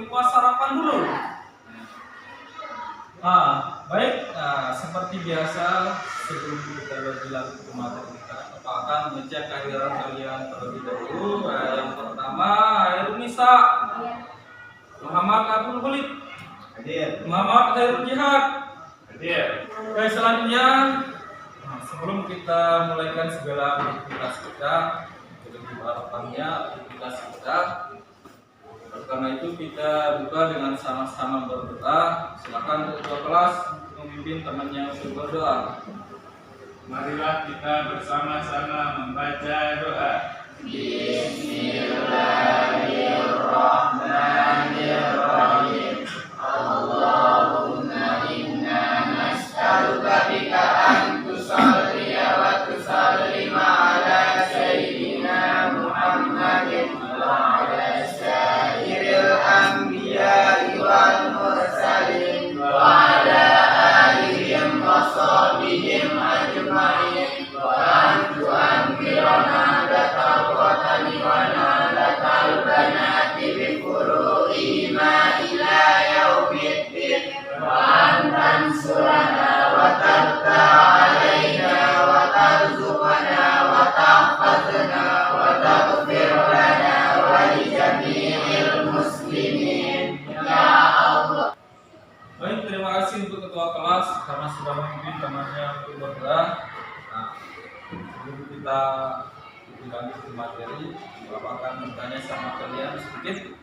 lupa sarapan dulu. Baik. Seperti biasa sebelum kita berlanjut ke materi kita akan mengecek kehadiran kalian terlebih dahulu. Yang pertama, Hairul Nisa, Muhammad Abdul Khalid, hadir. Muhammad Hairul Jihad, hadir. Oke, selanjutnya sebelum kita mulaikan segala aktivitas kita, lebih harapannya aktivitas kita. Karena itu kita buka dengan sama-sama berdoa. Silakan ketua kelas memimpin temannya untuk berdoa. Marilah kita bersama-sama membaca doa. Bismillahirrahmanirrahim. Allahumma inna nas'aluka bika an tusalliya wa tusallima ala sayyidina Muhammadin wa ala sayyidil anbiya'i wal mursalin wa ala alihim wa sahbihim ajma'in wa antu anfirana lakal qatani wa nalakal banati bi furu'ihima ila yaumiddin wa antan surana wa tabta alaina wa tarzuqana wa tahfazna wa taghfir lana wa li jami'il muslimin ya Allah. Baik, terima kasih untuk ketua kelas karena sudah memimpin temannya untuk berdoa. Sebelum kita lanjut ke materi, Bapak akan bertanya sama kalian sedikit.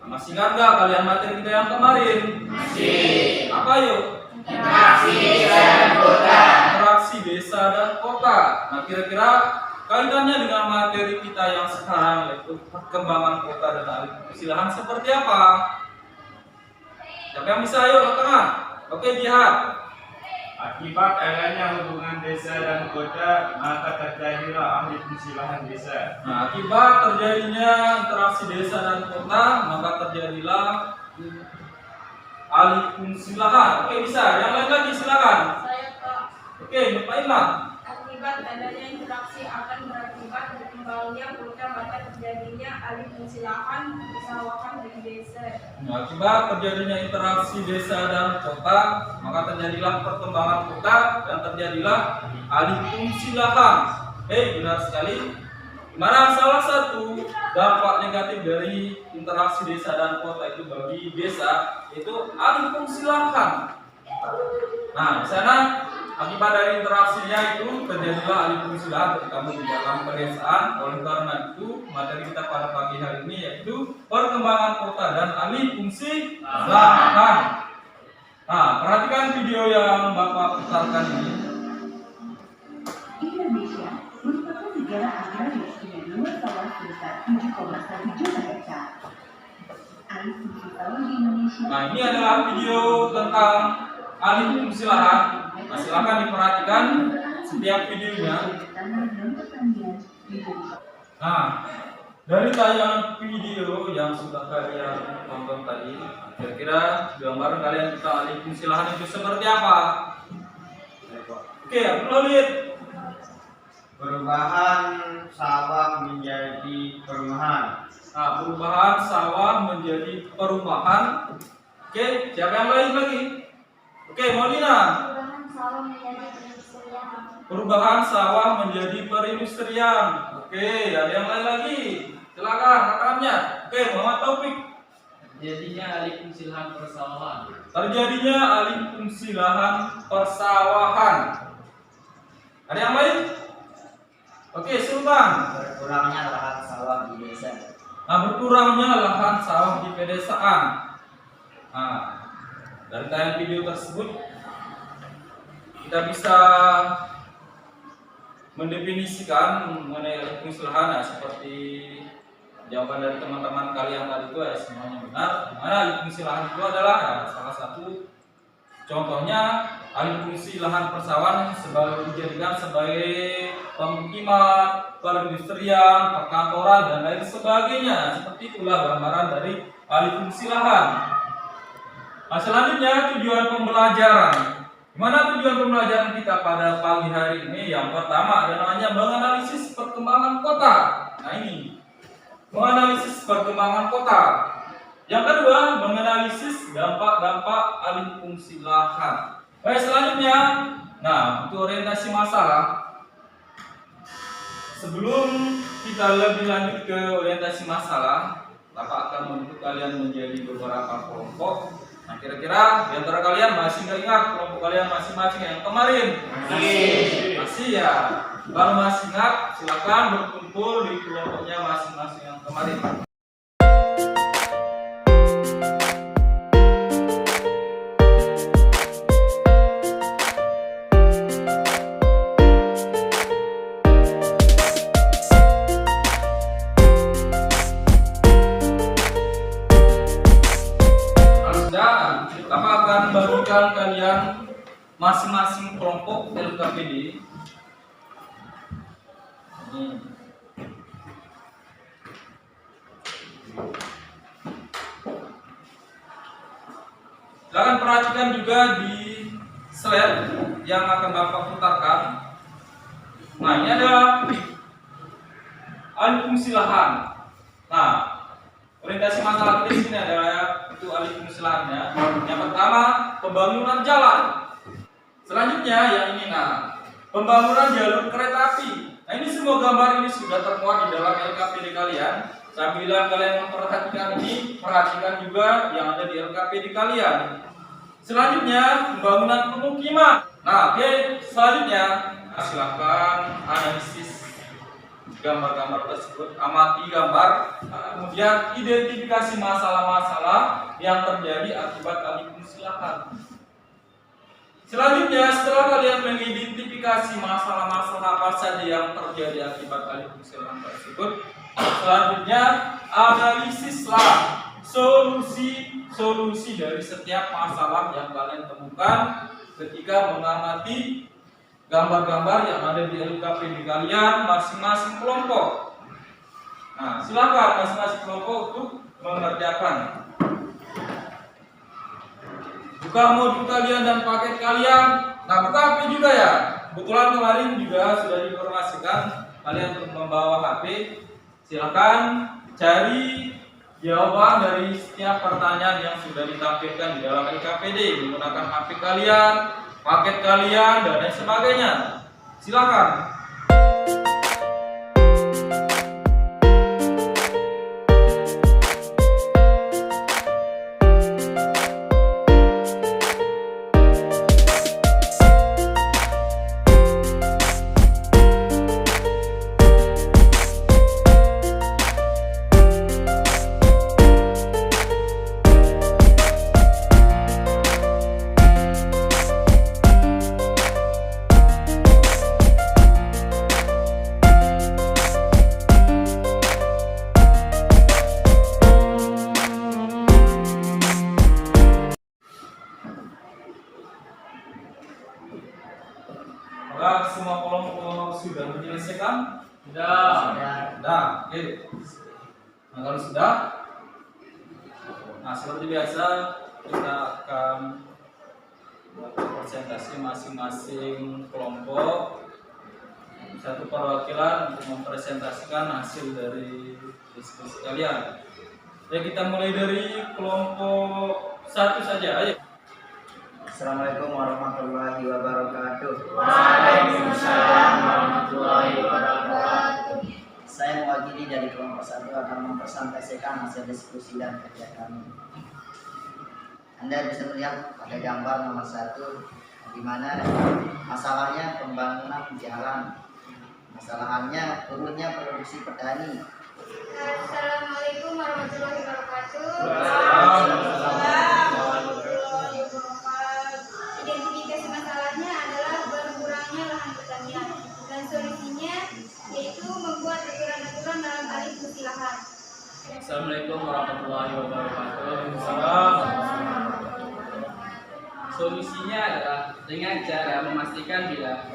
Masih ingat nggak kalian materi kita yang kemarin? Masih. Apa yuk? Interaksi dan kota. Interaksi desa dan kota. Nah, kira-kira kaitannya dengan materi kita yang sekarang, yaitu perkembangan kota dan alih persilahan seperti apa? Siapa yang bisa? Ayo ke tengah. Oke, Jihad. Akibat adanya hubungan desa dan kota, maka terjadilah alih fungsi lahan desa. Nah, akibat terjadinya interaksi desa dan kota, maka terjadilah alih fungsi lahan. Oke, bisa. Yang lain lagi silakan. Saya Pak. Oke, Bapak Imam. Akibat adanya interaksi akan berakibat berkembangnya kota maka terjadinya alih fungsi lahan persawahan di desa. Nah, akibat terjadinya interaksi desa dan kota, maka terjadilah perkembangan kota dan terjadilah alih fungsi lahan. Benar sekali. Mana salah satu dampak negatif dari interaksi desa dan kota itu bagi desa itu alih fungsi lahan. Nah, di sana akibat dari interaksinya itu terjadilah alih fungsi lahan terutama di dalam pedesaan. Oleh karena itu, materi kita pada pagi hari ini yaitu perkembangan kota dan alih fungsi lahan. Nah, perhatikan video yang Bapak putarkan ini. Indonesia merupakan negara agraris dengan luas sawah sebesar 7,1 juta hektar. Alih fungsi sawah di Indonesia. Nah, ini adalah video tentang alih fungsi lahan. Nah, silakan diperhatikan setiap videonya. Nah, dari tayangan video yang sudah kalian tonton tadi, kira-kira gambaran kalian tentang alih fungsi lahan itu seperti apa? Oke, Abdul Khalid. Perubahan sawah menjadi perumahan. Nah, perubahan sawah menjadi perumahan. Oke, siapa yang lain lagi? Oke, Molina. Perubahan sawah menjadi perindustrian. Oke, ada yang lain lagi? Silakan rekannya. Oke, Muhammad Taufik. Terjadinya alih fungsi lahan persawahan. Terjadinya alih fungsi lahan persawahan. Ada yang lain? Oke, Sultan. Berkurangnya lahan sawah di desa. Nah, berkurangnya lahan sawah di pedesaan. Nah, dari tayangan video tersebut kita bisa mendefinisikan mengenai alih fungsi lahan seperti jawaban dari teman-teman kalian tadi itu semuanya benar. Dimana alih fungsi lahan itu adalah salah satu contohnya alih fungsi lahan persawahan dijadikan sebagai pemukiman, perindustrian, perkantoran dan lain sebagainya. Seperti itulah gambaran dari alih fungsi lahan. Nah, selanjutnya tujuan pembelajaran. Gimana tujuan pembelajaran kita pada pagi hari ini? Yang pertama adalah menganalisis perkembangan kota. Nah, ini menganalisis perkembangan kota. Yang kedua, menganalisis dampak-dampak alih fungsi lahan. Baik, selanjutnya, nah untuk orientasi masalah. Sebelum kita lebih lanjut ke orientasi masalah, Bapak akan membentuk kalian menjadi beberapa kelompok. Nah, kira-kira di antara kalian masih nggak ingat kelompok kalian masing-masing yang kemarin? Masih ya. Kalau masih ingat, silakan berkumpul di kelompoknya masing-masing yang kemarin. Bapak akan bagikan kalian masing-masing kelompok LKPD. Ini. Silakan perhatikan juga di slide yang akan Bapak putarkan. Nah, ini adalah alih fungsi lahan. Nah, orientasi masalah kita di sini adalah itu alih fungsi lahannya. Yang pertama, pembangunan jalan. Selanjutnya yang ini, pembangunan jalur kereta api. Nah, ini semua gambar ini sudah termuat di dalam LKPD kalian. Sambil kalian memperhatikan ini, perhatikan juga yang ada di LKPD kalian. Selanjutnya, pembangunan pemukiman. Nah, oke, selanjutnya silakan analisis gambar-gambar tersebut, amati gambar, kemudian identifikasi masalah-masalah yang terjadi akibat alih fungsi lahan. Selanjutnya, setelah kalian mengidentifikasi masalah-masalah apa saja yang terjadi akibat alih fungsi lahan tersebut, selanjutnya analisislah solusi dari setiap masalah yang kalian temukan ketika mengamati gambar-gambar yang ada di LKPD kalian masing-masing kelompok. Nah, silakan masing-masing kelompok untuk mengerjakan. Buka modul kalian dan paket kalian. Nah, buka HP juga ya. Kebetulan kemarin juga sudah diinformasikan kalian untuk membawa HP. Silakan cari jawaban dari setiap pertanyaan yang sudah ditampilkan di dalam LKPD menggunakan HP kalian, paket kalian, dan lain sebagainya. Silakan. Apakah semua kelompok sudah menyelesaikan? Sudah. Sudah. Oke. Nah, kalau sudah, seperti biasa kita akan buat presentasi masing-masing kelompok, satu perwakilan untuk mempresentasikan hasil dari diskusi kalian. Ya, kita mulai dari kelompok satu saja. Ayo. Assalamualaikum warahmatullahi wabarakatuh. Waalaikumsalam warahmatullahi wabarakatuh. Saya mewakili dari kelompok 1 akan mempresentasikan hasil diskusi dan kerja kami. Anda bisa melihat pada gambar nomor 1 di mana masalahnya pembangunan jalan. Masalahannya turunnya produksi petani. Assalamualaikum warahmatullahi wabarakatuh. Identifikasi masalahnya adalah berkurangnya lahan pertanian dan solusinya yaitu membuat aturan-aturan dalam alih fungsi lahan. Assalamualaikum warahmatullahi wabarakatuh. Solusinya adalah dengan cara memastikan bila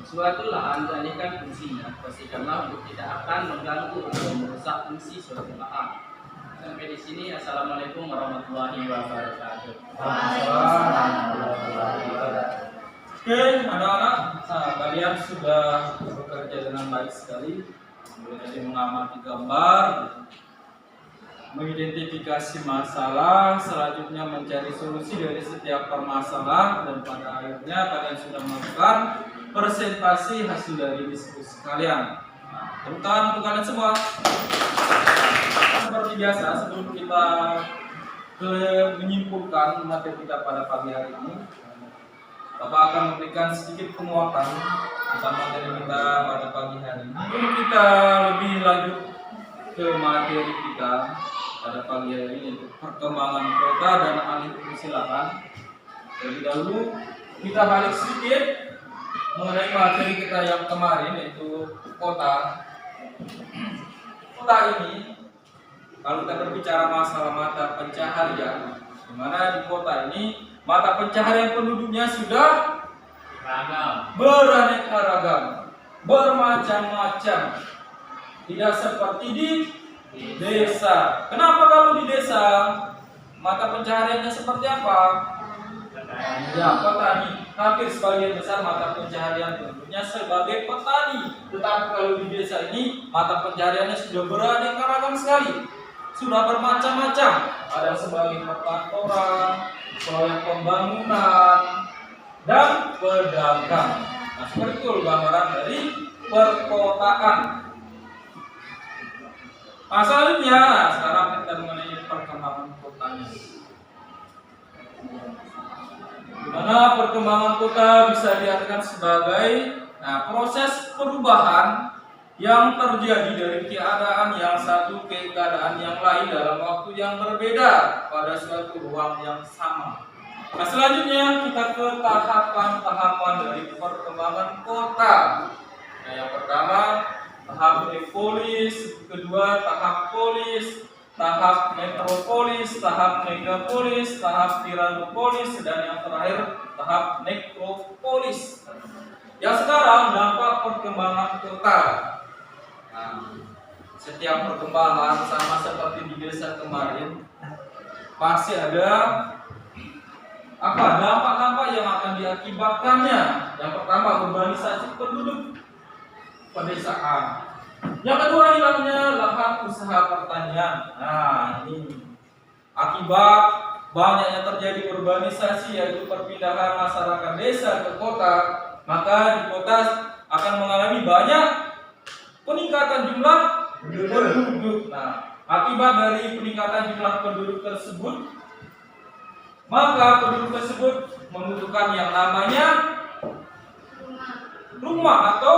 suatu lahan dialihkan fungsinya, pastikanlah untuk tidak akan mengganggu atau merusak fungsi suatu lahan. Sampai di sini, assalamualaikum warahmatullahi wabarakatuh. Oke, anak-anak, kalian sudah bekerja dengan baik sekali, mulai dari mengamati gambar. mengidentifikasi masalah, selanjutnya mencari solusi dari setiap permasalahan, dan pada akhirnya kalian sudah melakukan presentasi hasil dari diskusi kalian. Nah, tepuk tangan untuk kalian semua. Seperti biasa, sebelum kita menyimpulkan materi kita pada pagi hari ini, Bapak akan memberikan sedikit penguatan tentang materi kita pada pagi hari ini. Sebelum kita lebih lanjut ke materi kita pada pagi hari ini, yaitu perkembangan kota dan alih fungsi lahan. Terlebih dahulu kita balik sedikit mengenai materi kita yang kemarin, yaitu kota. Kota ini, kalau kita berbicara masalah mata pencaharian, di mana di kota ini mata pencaharian penduduknya sudah beraneka ragam, bermacam-macam, tidak seperti di desa. Kenapa kalau di desa mata pencahariannya seperti apa? Ya, petani. Hampir sebagian besar mata pencaharian penduduknya sebagai petani. Tetapi kalau di desa ini mata pencahariannya sudah beraneka ragam sekali, sudah bermacam-macam. Ada sebagai perkantoran, proyek pembangunan, dan pedagang. Nah, seperti itu gambaran dari perkotaan. Nah, selanjutnya, sekarang kita mengenai perkembangan kotanya. Di mana perkembangan kota bisa diartikan sebagai proses perubahan yang terjadi dari keadaan yang satu ke keadaan yang lain dalam waktu yang berbeda pada suatu ruang yang sama. Nah, selanjutnya kita ke tahapan-tahapan dari perkembangan kota. Nah, yang pertama tahap neopolis, kedua tahap polis, tahap metropolis, tahap megapolis, tahap tiranopolis, dan yang terakhir tahap nekropolis. Yang sekarang dampak perkembangan kota. Nah, setiap perkembangan sama seperti di desa kemarin, pasti ada dampak-dampak yang akan diakibatkannya. Yang pertama, urbanisasi penduduk pedesaan. Yang kedua, hilangnya lahan usaha pertanian. Nah, ini akibat banyaknya terjadi urbanisasi, yaitu perpindahan masyarakat desa ke kota, maka di kota akan mengalami banyak peningkatan jumlah penduduk. Nah, akibat dari peningkatan jumlah penduduk tersebut, maka penduduk tersebut membutuhkan yang namanya rumah atau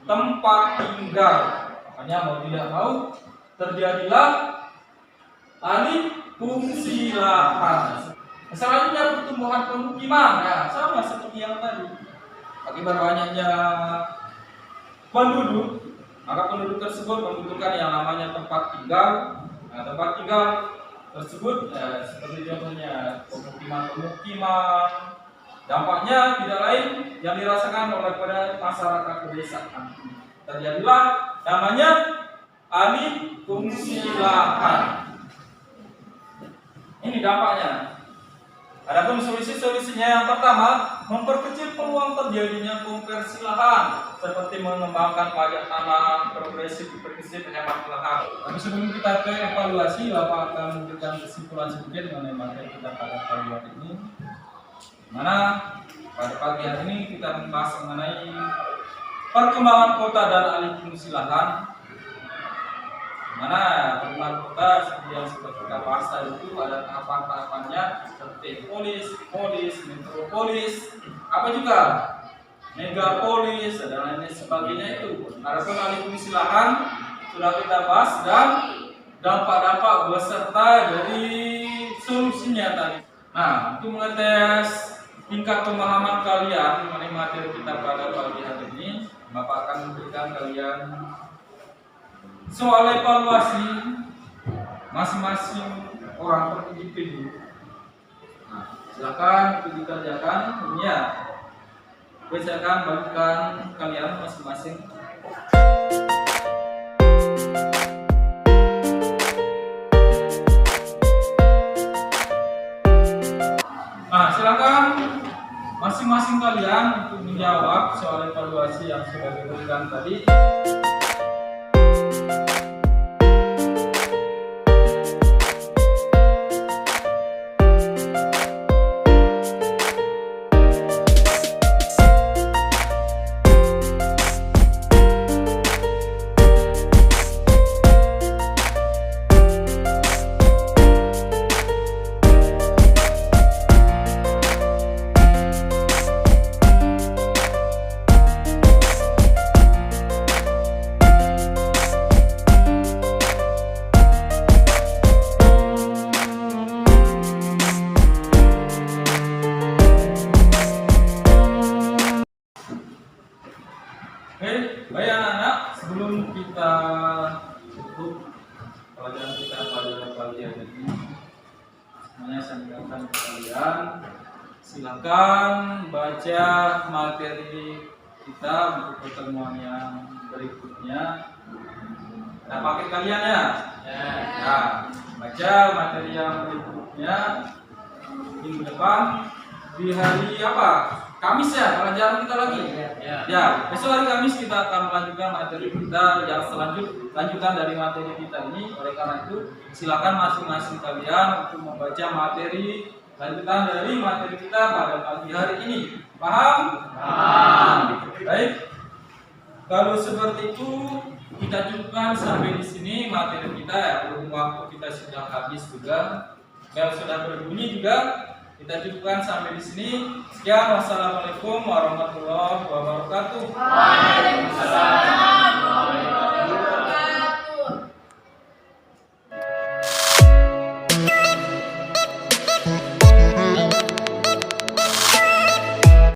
tempat tinggal. Makanya mau tidak mau terjadilah alih fungsi lahan. Selanjutnya pertumbuhan pemukiman. Nah, sama seperti yang tadi. Akibat banyaknya penduduk, maka penduduk tersebut membutuhkan yang namanya tempat tinggal. Nah, tempat tinggal tersebut seperti contohnya pemukiman. Dampaknya tidak lain yang dirasakan oleh pada masyarakat pedesaan. Terjadilah namanya alih fungsi lahan. Ini dampaknya. Adapun solusi-solusinya, yang pertama, memperkecil peluang terjadinya konversi lahan, seperti mengembangkan pajak tanah, progresif, hemat lahan. Tapi sebelum kita ke evaluasi, Bapak akan memberikan kesimpulan sedikit mengenai materi kita pada pagi hari ini. Mana pada pagi hari ini kita membahas mengenai perkembangan kota dan alih fungsi lahan. Mana perkembangan kota seperti yang sudah kita bahas itu ada tahapan-tahapannya seperti polis, metropolis, apa juga megapolis dan lain sebagainya itu. Adapun alih fungsi lahan sudah kita bahas dan dampak-dampak beserta dari solusinya tadi. Nah, untuk mengetes tingkat pemahaman kalian mengenai materi kita pada pagi hari ini, Bapak akan memberikan kalian soal evaluasi masing-masing orang per individu. Nah, silakan itu dikerjakan. Ya, saya akan bagikan kalian masing-masing. Nah, silakan masing-masing kalian untuk menjawab soal evaluasi yang sudah diberikan tadi. semuanya saya mengingatkan ke kalian, silakan baca materi kita untuk pertemuan yang berikutnya. Nah, pakai kalian ya. Ya, baca materi yang berikutnya minggu depan di hari apa? Kamis ya, pelajaran kita lagi. Ya, besok hari Kamis kita akan melanjutkan materi kita yang lanjutan dari materi kita ini. Oleh karena itu, silakan masing-masing kalian untuk membaca materi lanjutan dari materi kita pada pagi hari ini. Paham? Paham. Baik. Kalau seperti itu, kita cukupkan sampai di sini materi kita ya. Berhubung waktu kita sudah habis juga, bel sudah berbunyi juga. Kita cukupkan sampai di sini. Sekian, wassalamualaikum warahmatullahi wabarakatuh.